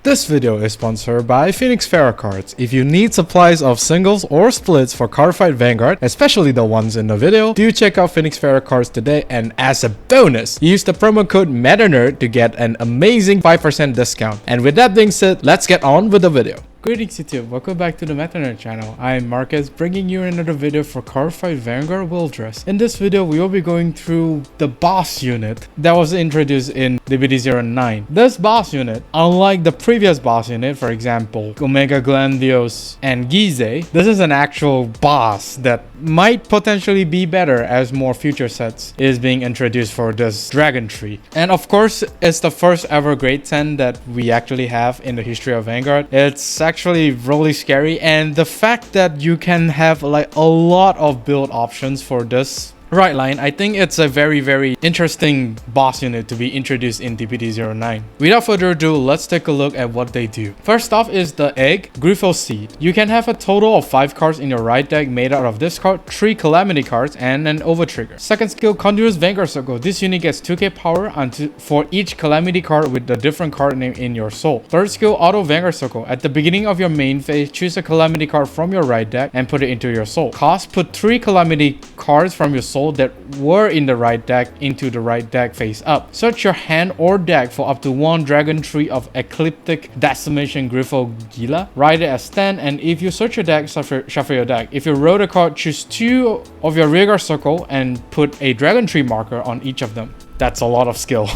This video is sponsored by Phoenix Pharos cards. If you need supplies of singles or splits for Cardfight Vanguard, especially the ones in the video, do check out Phoenix Pharos cards today, and as a bonus, use the promo code MetaNerd to get an amazing 5% discount. And with that being said, let's get on with the video. Greetings YouTube, welcome back to the MetaNerd channel. I am Marcus, bringing you another video for Cardfight Vanguard Willdress. In this video, we will be going through the boss unit that was introduced in DBT09. This boss unit, unlike the previous boss unit, for example, Omega Glandios and Gizeh, this is an actual boss that might potentially be better as more future sets is being introduced for this Dragontree. And of course, it's the first ever grade 10 that we actually have in the history of Vanguard. It's actually really scary, and the fact that you can have like a lot of build options for this Rideline, I think it's a very interesting boss unit to be introduced in DBT09. Without further ado, let's take a look at what they do. First off is the egg, Griphosid. You can have a total of 5 cards in your right deck made out of this card, 3 Calamity cards, and an Overtrigger. Second skill, Continuous Vanguard Circle. This unit gets 2k power for each Calamity card with a different card name in your soul. Third skill, Auto Vanguard Circle. At the beginning of your main phase, choose a Calamity card from your right deck and put it into your soul. Cost, put 3 Calamity cards from your soul that were in the right deck into the right deck face up. Search your hand or deck for up to 1 Dragontree of Ecliptic Decimation Griphogila. Write it as 10, and if you search your deck, shuffle your deck. If you wrote a card, choose 2 of your rearguard circle and put a Dragontree marker on each of them. That's a lot of skill.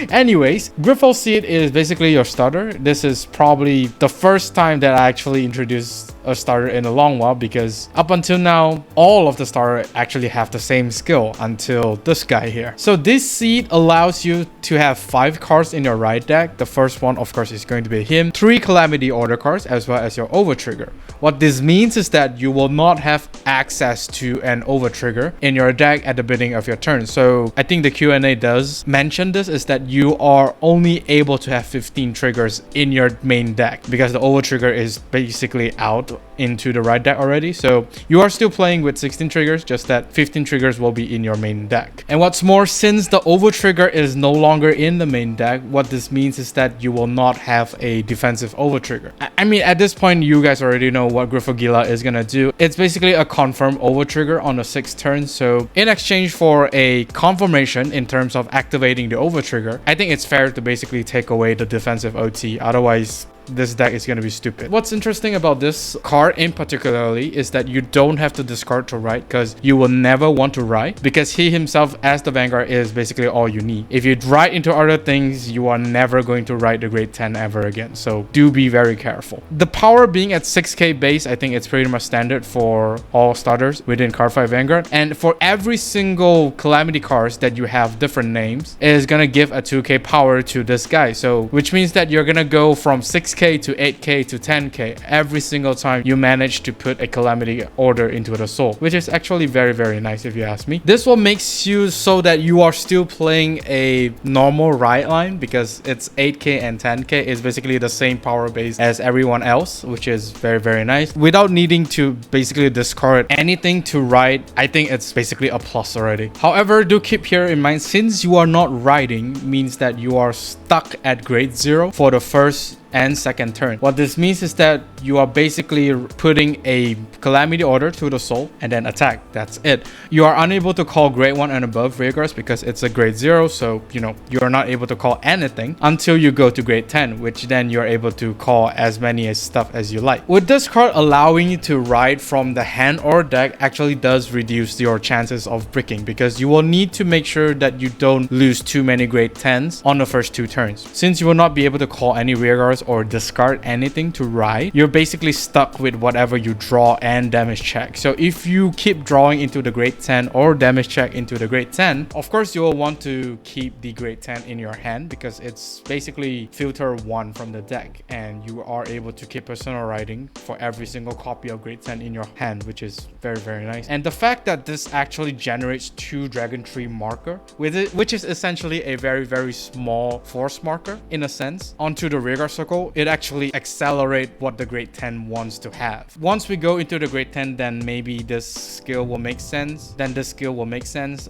Anyways, Griphosid is basically your starter. This is probably the first time that I actually introduced a starter in a long while, because up until now, all of the starters actually have the same skill until this guy here. So this seed allows you to have 5 cards in your right deck. The first one, of course, is going to be him. 3 Calamity Order cards, as well as your Overtrigger. What this means is that you will not have access to an Overtrigger in your deck at the beginning of your turn. So I think the Q&A does mention this, is that you are only able to have 15 triggers in your main deck, because the Overtrigger is basically out into the right deck already. So you are still playing with 16 triggers, just that 15 triggers will be in your main deck. And what's more, since the Overtrigger is no longer in the main deck, what this means is that you will not have a defensive Overtrigger. I mean, at this point, you guys already know what Griphogila is gonna do. It's basically a confirm Overtrigger on the 6th turn. So in exchange for a confirmation in terms of activating the Overtrigger, I think it's fair to basically take away the defensive OT. Otherwise, this deck is going to be stupid. What's interesting about this card in particularly is that you don't have to discard to write, because you will never want to write, because he himself as the Vanguard is basically all you need. If you write into other things, you are never going to write the grade 10 ever again. So do be very careful. The power being at 6k base, I think it's pretty much standard for all starters within Cardfight Vanguard. And for every single Calamity cards that you have different names, it is going to give a 2k power to this guy. So which means that you're going to go from 6k to 8k to 10k every single time you manage to put a Calamity Order into the soul, which is actually very nice if you ask me. This will make you so that you are still playing a normal Rideline, because it's 8k and 10k is basically the same power base as everyone else, which is very nice, without needing to basically discard anything to ride. I think it's basically a plus already. However, do keep here in mind, since you are not riding, means that you are stuck at grade 0 for the first and second turn. What this means is that you are basically putting a Calamity Order to the soul and then attack. That's it. You are unable to call grade 1 and above rearguards because it's a grade 0, so you know you are not able to call anything until you go to grade 10, which then you're able to call as many stuff as you like. With this card allowing you to ride from the hand or deck actually does reduce your chances of bricking, because you will need to make sure that you don't lose too many grade 10s on the first 2 turns. Since you will not be able to call any rearguards or discard anything to ride, you're basically stuck with whatever you draw and damage check. So if you keep drawing into the grade 10 or damage check into the grade 10, of course you will want to keep the grade 10 in your hand, because it's basically filter 1 from the deck, and you are able to keep personal riding for every single copy of grade 10 in your hand, which is very nice. And the fact that this actually generates 2 Dragontree Marker with it, which is essentially a very small force marker in a sense, onto the rearguard circle, it actually accelerates what the grade 10 wants to have. Once we go into the grade 10, then maybe this skill will make sense.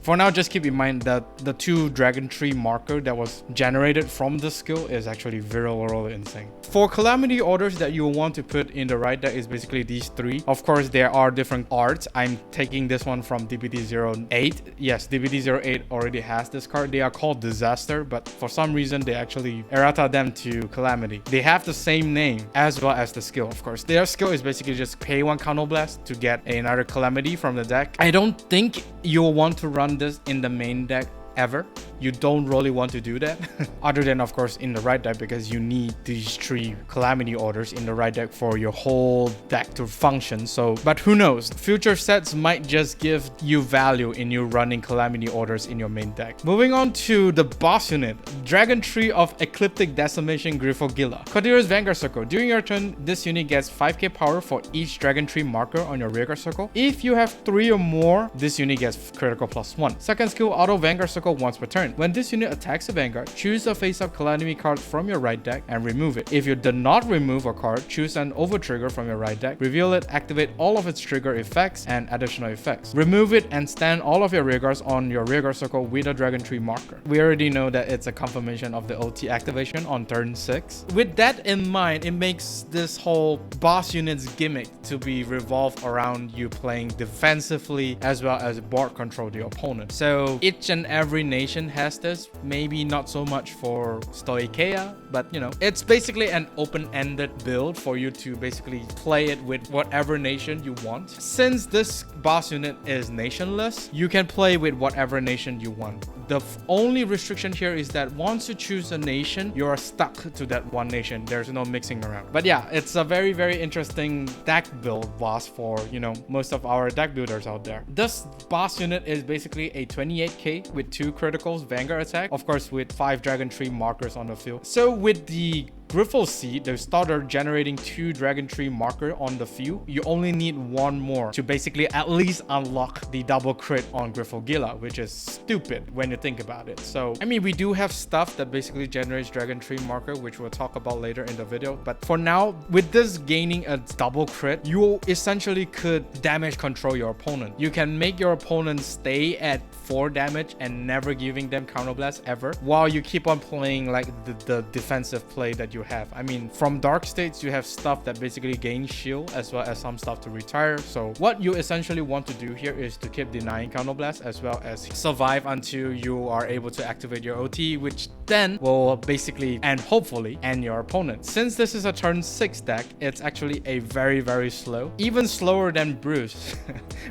For now, just keep in mind that the 2 Dragontree Marker that was generated from this skill is actually really insane. For Calamity Orders that you will want to put in the right deck is basically these 3. Of course, there are different arts. I'm taking this one from DBT08. Yes, DBT08 already has this card. They are called Disaster, but for some reason they actually errata them to Calamity. They have the same name as well as the skill, of course. Their skill is basically just pay 1 Counterblast to get another Calamity from the deck. I don't think you'll want to run this in the main deck ever. You don't really want to do that other than of course in the right deck, because you need these 3 Calamity Orders in the right deck for your whole deck to function. So, but who knows, future sets might just give you value in you running Calamity Orders in your main deck. Moving on to the boss unit, Dragontree of Ecliptic Decimation Griphogila. Continuous Vanguard Circle. During your turn, this unit gets 5k power for each Dragontree Marker on your rearguard circle. If you have 3 or more, this unit gets critical +1. Second skill, auto Vanguard Circle once per turn. When this unit attacks a Vanguard, choose a face-up Calamity card from your right deck and remove it. If you do not remove a card, choose an over trigger from your right deck, reveal it, activate all of its trigger effects and additional effects. Remove it and stand all of your rearguards on your rearguard circle with a Dragontree Marker. We already know that it's a confirmation of the OT activation on turn 6. With that in mind, it makes this whole boss unit's gimmick to be revolved around you playing defensively as well as board control the opponent. So each and every nation has this. Maybe not so much for Stoicheia, but you know, it's basically an open-ended build for you to basically play it with whatever nation you want. Since this boss unit is nationless, you can play with whatever nation you want. The only restriction here is that once you choose a nation, you are stuck to that one nation. There's no mixing around. But yeah, it's a very interesting deck build boss for, you know, most of our deck builders out there. This boss unit is basically a 28k with 2 criticals Vanguard attack, of course with 5 Dragontree Markers on the field. So with the Griphosid, the starter generating 2 Dragontree Marker on the field, you only need 1 more to basically at least unlock the double crit on Griphogila, which is stupid when you think about it. So, I mean, we do have stuff that basically generates Dragontree Marker, which we'll talk about later in the video. But for now, with this gaining a double crit, you essentially could damage control your opponent. You can make your opponent stay at 4 damage and never giving them counterblast ever, while you keep on playing like the defensive play that you have. I mean, from Dark States, you have stuff that basically gains shield as well as some stuff to retire. So what you essentially want to do here is to keep denying counterblast as well as survive until you are able to activate your OT, which then will basically and hopefully end your opponent. Since this is a turn 6 deck, it's actually a very slow, even slower than Bruce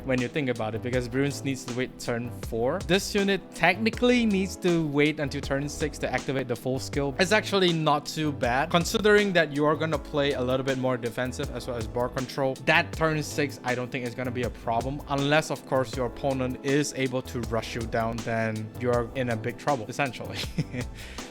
when you think about it, because Bruce needs to wait turn 4. This unit technically needs to wait until turn 6 to activate the full skill. It's actually not too bad considering that you are going to play a little bit more defensive as well as board control. That turn 6 I don't think is going to be a problem, unless of course your opponent is able to rush you down. Then you're in a big trouble essentially.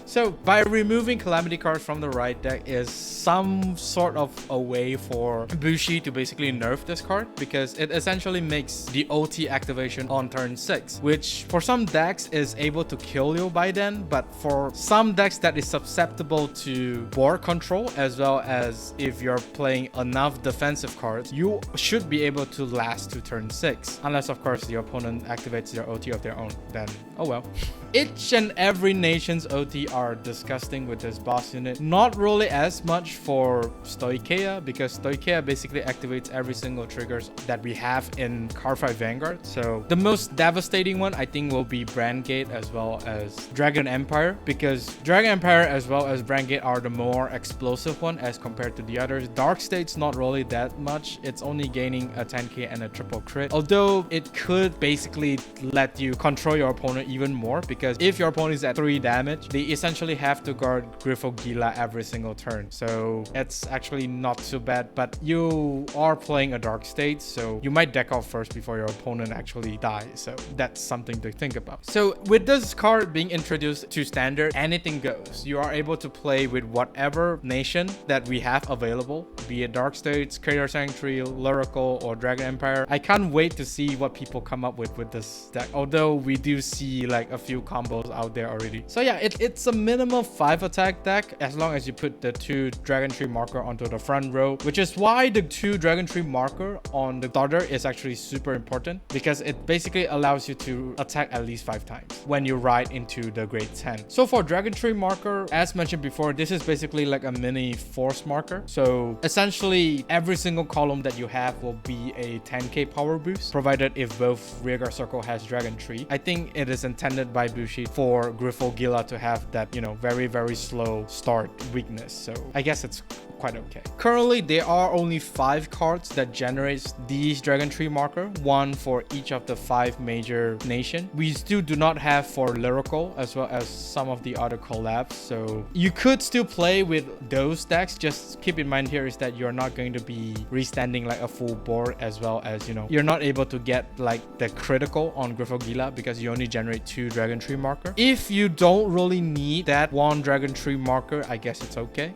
So by removing Calamity cards from the right deck is some sort of a way for Bushi to basically nerf this card, because it essentially makes the OT activation on turn 6, which for some decks is able to kill you by then, but for some decks that is susceptible to board control as well as if you're playing enough defensive cards, you should be able to last to turn 6, unless of course the opponent activates their OT of their own. Then oh well. Each and every nation's OT are disgusting with this boss unit. Not really as much for Stoicheia, because Stoicheia basically activates every single triggers that we have in Cardfight Vanguard. So the most devastating one I think will be Brandt as well as Dragon Empire, because Dragon Empire as well as Brandt are the more explosive one as compared to the others. Dark State's not really that much. It's only gaining a 10k and a triple crit, although it could basically let you control your opponent even more, because if your opponent is at 3 damage, they essentially have to guard Griphogila every single turn. So it's actually not too bad, but you are playing a Dark State, so you might deck out first before your opponent actually dies. So that's something to think about. So with this card being introduced to standard, anything goes. You are able to play with whatever whatever nation that we have available, be it Dark States, Keter Sanctuary, Lyrical, or Dragon Empire. I can't wait to see what people come up with this deck, although we do see like a few combos out there already. So yeah, it's a minimum 5 attack deck as long as you put the 2 Dragontree Marker onto the front row, which is why the 2 Dragontree Marker on the starter is actually super important, because it basically allows you to attack at least 5 times when you ride into the grade 10. So for Dragontree Marker, as mentioned before, this is basically like a mini force marker. So essentially every single column that you have will be a 10k power boost, provided if both rearguard circle has Dragontree. I think it is intended by Bushi for Griphogila to have that, you know, very slow start weakness. So I guess it's quite okay. Currently, there are only 5 cards that generates these Dragontree Marker, 1 for each of the 5 major nation. We still do not have for Lyrical as well as some of the other collabs, so you could still play with those decks. Just keep in mind here is that you're not going to be restanding like a full board, as well as, you know, you're not able to get like the critical on Griphogila because you only generate 2 Dragontree Marker. If you don't really need that 1 Dragontree Marker, I guess it's okay.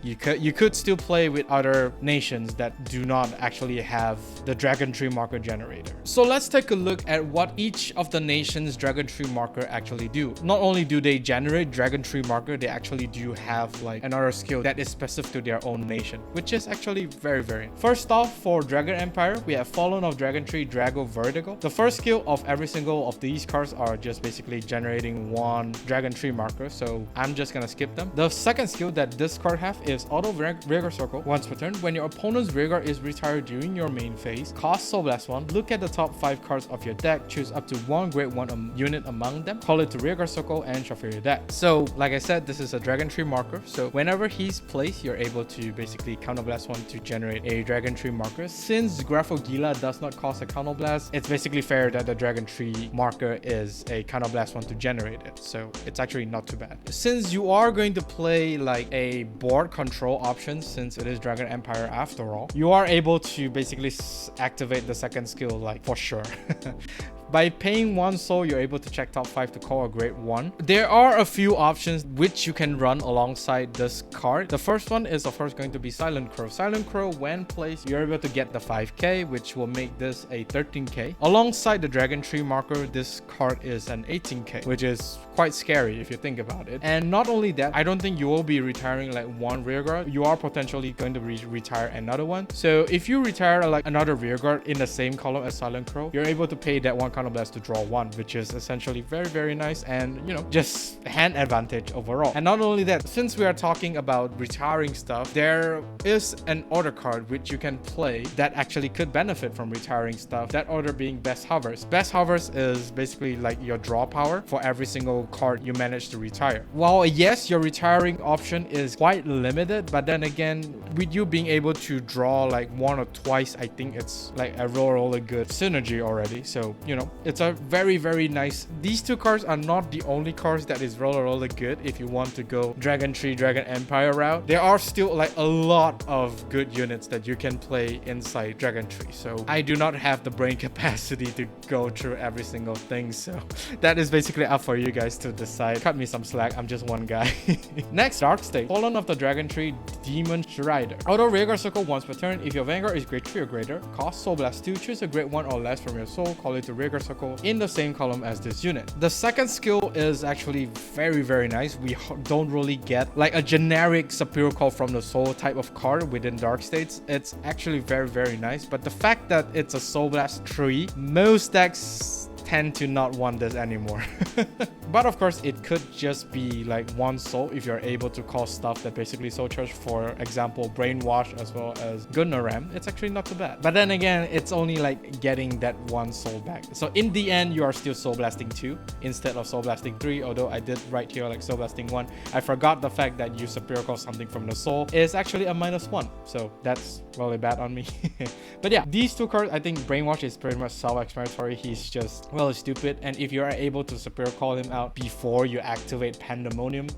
You could still play with other nations that do not actually have the Dragontree Marker generator. So let's take a look at what each of the nations' Dragontree Marker actually do. Not only do they generate Dragontree Marker, they actually do have like another skill that is specific to their own nation, which is actually very. First off, for Dragon Empire, we have Fallen of Dragontree Drago Vertigo. The first skill of every single of these cards are just basically generating 1 Dragontree Marker, so I'm just gonna skip them. The second skill that this card have is Auto Rearguard Circle. Once per turn, when your opponent's rearguard is retired during your main phase, cast Soul Blast 1, look at the top 5 cards of your deck, choose up to 1 grade 1 unit among them, call it to Rearguard Circle, and shuffle your deck. So like I said, this is a Dragontree Marker, so whenever he's placed, you're able to basically Counterblast 1 to generate a Dragontree Marker. Since Griphogila does not cost a Counterblast, it's basically fair that the Dragontree Marker is a Counterblast 1 to generate it, so it's actually not too bad. Since you are going to play like a board control options, since it is Dragon Empire after all, you are able to basically activate the second skill like for sure. By paying 1 soul, you're able to check top 5 to call a grade 1. There are a few options which you can run alongside this card. The first one is of course going to be Silent Crow. Silent Crow, when placed, you're able to get the 5k, which will make this a 13k. Alongside the Dragontree Marker, this card is an 18k, which is quite scary if you think about it. And not only that, I don't think you will be retiring like 1 rearguard. You are potentially going to retire another one. So if you retire like another rearguard in the same column as Silent Crow, you're able to pay that 1 Counterblast to draw 1, which is essentially very nice, and you know, just hand advantage overall. And not only that, since we are talking about retiring stuff, there is an order card which you can play that actually could benefit from retiring stuff. That order being Best Hovers. Best Hovers is basically like your draw power for every single card you manage to retire. While yes, your retiring option is quite limited, but then again, with you being able to draw like 1 or twice, I think it's like a really good synergy already. So you know, it's a very nice. These 2 cards are not the only cards that is really good if you want to go Dragontree Dragon Empire route. There are still like a lot of good units that you can play inside Dragontree, so I do not have the brain capacity to go through every single thing, so that is basically up for you guys to decide. Cut me some slack, I'm just one guy. Next, Dark State. Fallen of the Dragontree Demon Rider. Auto Rearguard Circle once per turn. If your Vanguard is grade 3 or greater, cost Soul Blast 2, choose a grade 1 or less from your soul, call it to Rearguard Circle in the same column as this unit. The second skill is actually very nice. We don't really get like a generic superior call from the soul type of card within Dark States. It's actually very nice, but the fact that it's a Soul Blast 3, most decks tend to not want this anymore. But of course, it could just be like 1 soul if you're able to call stuff that basically soul charge, for example, Brainwash as well as Gunnaram. It's actually not too bad. But then again, it's only like getting that 1 soul back. So in the end, you are still soul blasting 2 instead of soul blasting 3, although I did write here like soul blasting 1. I forgot the fact that you superior call something from the soul is actually a -1. So that's really bad on me. But yeah, these 2 cards, I think Brainwash is pretty much self-explanatory. He's just, well, stupid. And if you are able to superior call him out before you activate Pandemonium,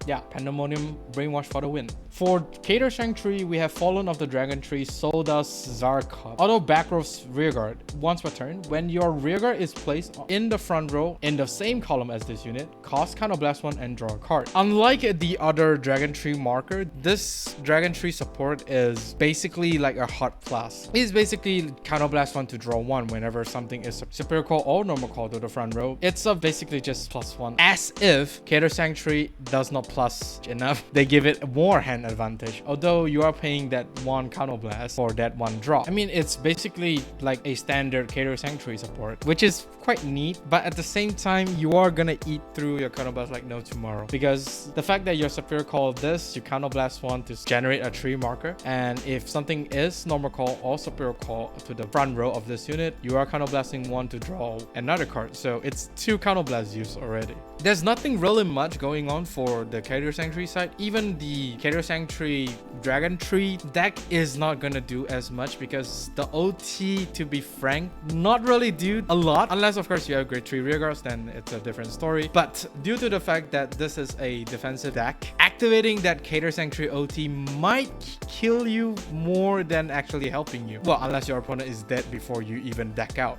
yeah, Pandemonium Brainwash for the win. For Keter Dragontree, we have Fallen of the Dragontree, so does Zarkot. Auto back row rearguard. Once per turn, when your rearguard is placed in the front row in the same column as this unit, cast Counterblast 1 and draw a card. Unlike the other Dragontree Marker, this Dragontree support is basically like a hot plus. It's basically Counterblast 1 to draw 1 whenever something is superior call or normal call to the front row. It's basically just +1. As if Keter Dragontree does not plus enough, they give it more hand advantage, although you are paying that one Counterblast for that one draw. I mean, it's basically like a standard Keter Dragontree support, which is quite neat, but at the same time, you are gonna eat through your Counterblast like no tomorrow, because the fact that your superior call this, you Counterblast 1 to generate a tree marker, and if something is normal call or superior call to the front row of this unit, you are Counterblasting 1 to draw another card, so it's 2 Counterblast use already. There's nothing really much going on for the Keter Dragontree side. Even the Keter Dragontree deck is not gonna do as much because the OT, to be frank, not really do a lot, unless of course you have Great Tree Rearguards, then it's a different story. But due to the fact that this is a defensive deck, activating that Keter Dragontree OT might kill you more than actually helping you. Well, unless your opponent is dead before you even deck out.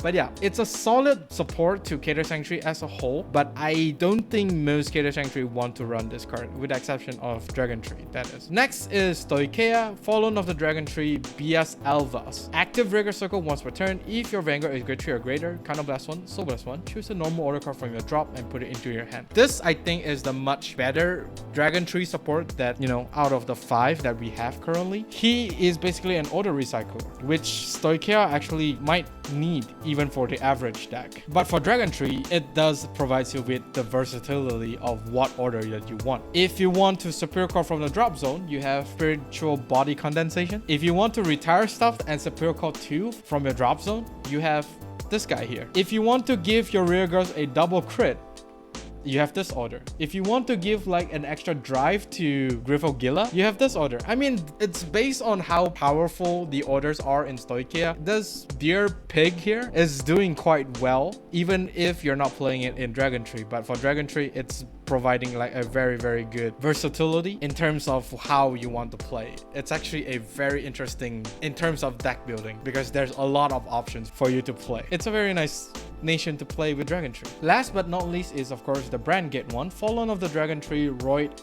But yeah, it's a solid support to Keter Dragontree as a whole, but I don't think most Keter Dragontree want to run this card, with the exception of Dragontree, that is. Next is Stoicheia, Fallen of the Dragontree, Bias Elvas. Active Rigor Circle once per turn. If your Vanguard is Grade 3 or greater, Counterblast 1, Soul Blast 1, choose a normal order card from your drop and put it into your hand. This, I think, is the much better Dragontree support that, you know, out of the 5 that we have currently. He is basically an order recycler, which Stoicheia actually might need even for the average deck. But for Dragontree, it does provide you with the versatility of what order that you want. If you want to superior call from the drop zone, you have Spiritual Body Condensation. If you want to retire stuff and superior call 2 from your drop zone, you have this guy here. If you want to give your rearguards a double crit, you have this order. If you want to give like an extra drive to Griphogila, you have this order. I mean, it's based on how powerful the orders are in Stoicheia. This Deer Pig here is doing quite well, even if you're not playing it in Dragontree. But for Dragontree, it's providing like a very good versatility in terms of how you want to play. It's actually a very interesting in terms of deck building, because there's a lot of options for you to play. It's a very nice nation to play with Dragontree. Last but not least is of course the Brandt one, Fallen of the Dragontree, Royd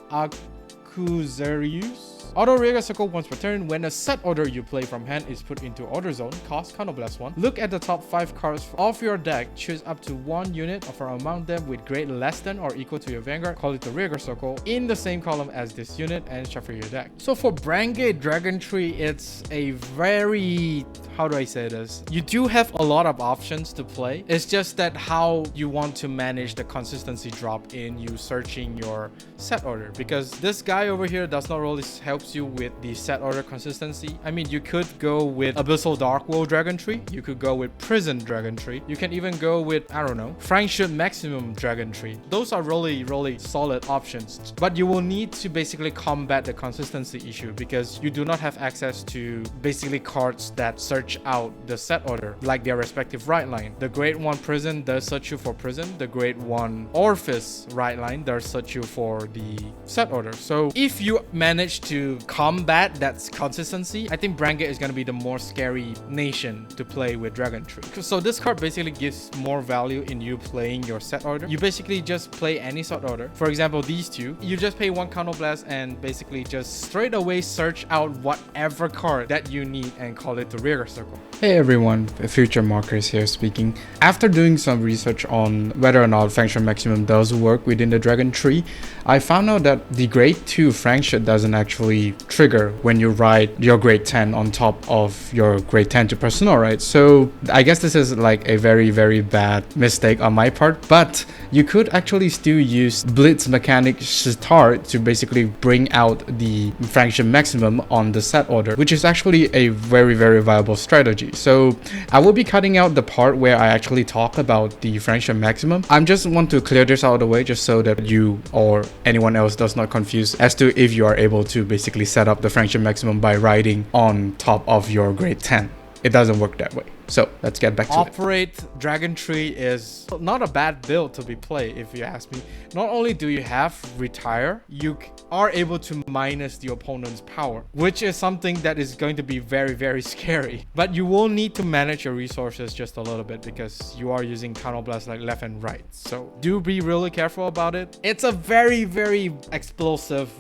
Accusarius. Auto Rearguard Circle once per turn. When a set order you play from hand is put into order zone, cast Counterblast 1. Look at the top 5 cards of your deck, choose up to 1 unit or among them with grade less than or equal to your Vanguard, call it the Rearguard Circle, in the same column as this unit, and shuffle your deck. So for Brandt Dragontree, it's a very, how do I say this? You do have a lot of options to play. It's just that how you want to manage the consistency drop in you searching your set order, because this guy over here does not really help you with the set order consistency. I mean, you could go with Abyssal Darkwold Dragontree, you could go with Prison Dragontree, you can even go with, I don't know, Friendship Maximum Dragontree. Those are really solid options, but you will need to basically combat the consistency issue, because you do not have access to basically cards that search out the set order like their respective Rideline. The Grade 1 Prison does search you for Prison, the Grade 1 Orifice Rideline does search you for the set order. So if you manage to combat that consistency, I think Brandt is going to be the more scary nation to play with Dragontree. So this card basically gives more value in you playing your set order. You basically just play any set order. For example, these two, you just pay 1 Counterblast and basically just straight away search out whatever card that you need and call it the Rearguard Circle. Hey everyone, Future Markers here speaking. After doing some research on whether or not Friendship Maximum does work within the Dragontree, I found out that the Grade 2 Friendship doesn't actually trigger when you ride your Grade 10 on top of your Grade 10 to Personal, right? So I guess this is like a very bad mistake on my part, but you could actually still use Blitz Mechanic Start to basically bring out the Friendship Maximum on the set order, which is actually a very viable strategy. So I will be cutting out the part where I actually talk about the Friendship Maximum. I just want to clear this out of the way just so that you or anyone else does not confuse as to if you are able to basically set up the Friendship Maximum by riding on top of your Grade 10. It doesn't work that way. So let's get back to it. Operate Dragontree is not a bad build to be played, if you ask me. Not only do you have retire, you are able to minus the opponent's power, which is something that is going to be very, very scary. But you will need to manage your resources just a little bit because you are using counterblast like left and right. So do be really careful about it. It's a very, very explosive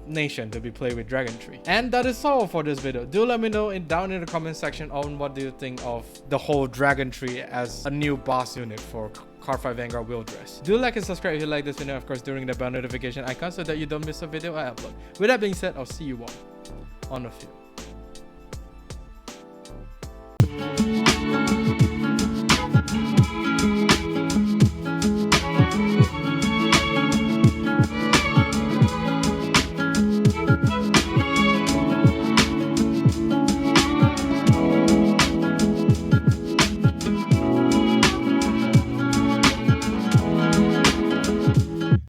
nation to be played with Dragontree. And that is all for this video. Do let me know down in the comment section on what do you think of the whole Dragontree as a new boss unit for Cardfight Vanguard Willdress. Do like and subscribe if you like this video, of course, during the bell notification icon so that you don't miss a video I upload. With that being said, I'll see you all on the field.